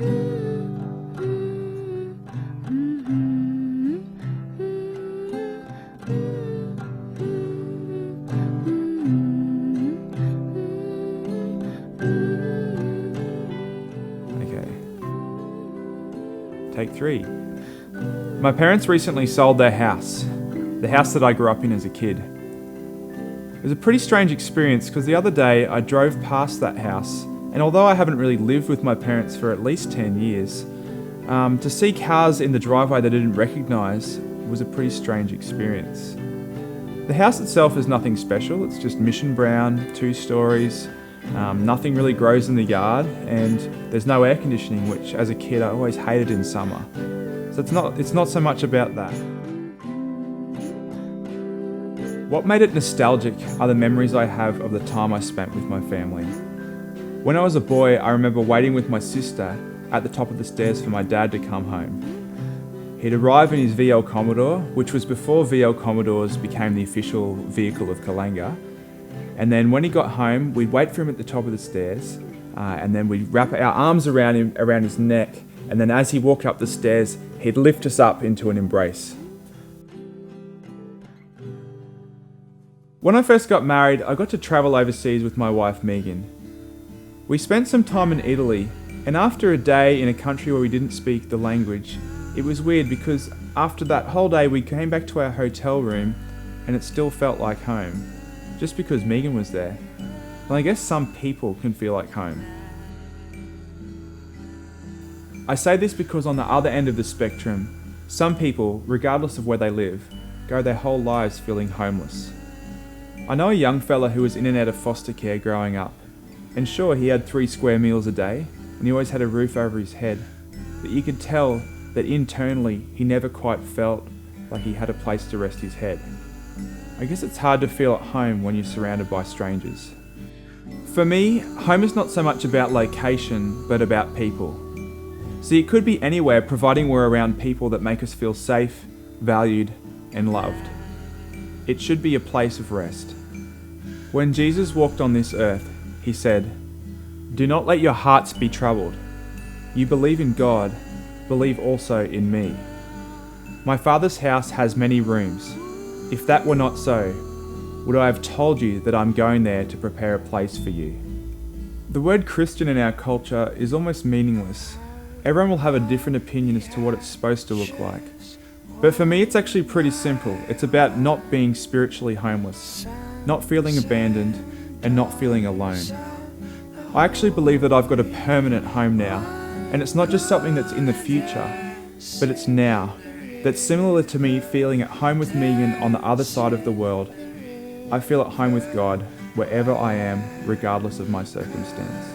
Take 3. My parents recently sold their house, the house that I grew up in as a kid. It was a pretty strange experience because the other day I drove past that house, and although I haven't really lived with my parents for at least 10 years, to see cars in the driveway that I didn't recognise was a pretty strange experience. The house itself is nothing special, it's just mission brown, 2 stories, nothing really grows in the yard, and there's no air conditioning, which as a kid I always hated in summer. So it's not so much about that. What made it nostalgic are the memories I have of the time I spent with my family. When I was a boy, I remember waiting with my sister at the top of the stairs for my dad to come home. He'd arrive in his VL Commodore, which was before VL Commodores became the official vehicle of Kallangur. And then when he got home, we'd wait for him at the top of the stairs, and then we'd wrap our arms around him, around his neck, and then as he walked up the stairs, he'd lift us up into an embrace. When I first got married, I got to travel overseas with my wife Megan. We spent some time in Italy, and after a day in a country where we didn't speak the language, it was weird because after that whole day we came back to our hotel room and it still felt like home, just because Megan was there. And I guess some people can feel like home. I say this because on the other end of the spectrum, some people, regardless of where they live, go their whole lives feeling homeless. I know a young fella who was in and out of foster care growing up, and sure, he had 3 square meals a day, and he always had a roof over his head, but you could tell that internally he never quite felt like he had a place to rest his head. I guess it's hard to feel at home when you're surrounded by strangers. For me, home is not so much about location, but about people. See, it could be anywhere providing we're around people that make us feel safe, valued, and loved. It should be a place of rest. When Jesus walked on this earth, he said, "Do not let your hearts be troubled. You believe in God, believe also in me. My Father's house has many rooms. If that were not so, would I have told you that I'm going there to prepare a place for you?" The word Christian in our culture is almost meaningless. Everyone will have a different opinion as to what it's supposed to look like. But for me, it's actually pretty simple. It's about not being spiritually homeless, not feeling abandoned, and not feeling alone. I actually believe that I've got a permanent home now, and it's not just something that's in the future, but it's now. That's similar to me feeling at home with Megan on the other side of the world. I feel at home with God wherever I am, regardless of my circumstance.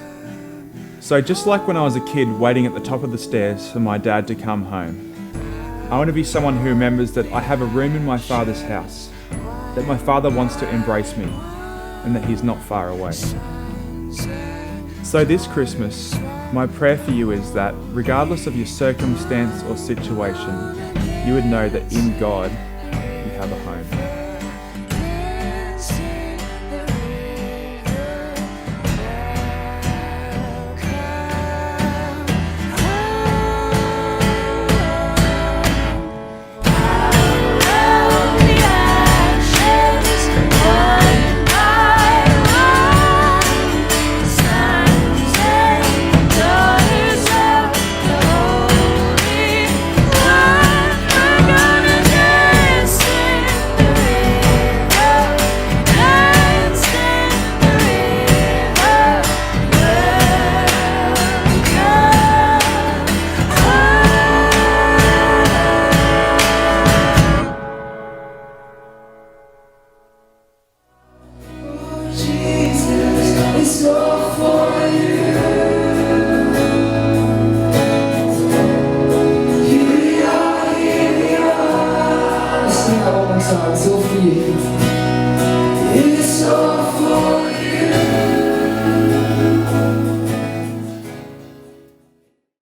So just like when I was a kid waiting at the top of the stairs for my dad to come home, I want to be someone who remembers that I have a room in my Father's house, that my Father wants to embrace me, and that He's not far away. So this Christmas, my prayer for you is that, regardless of your circumstance or situation, you would know that in God,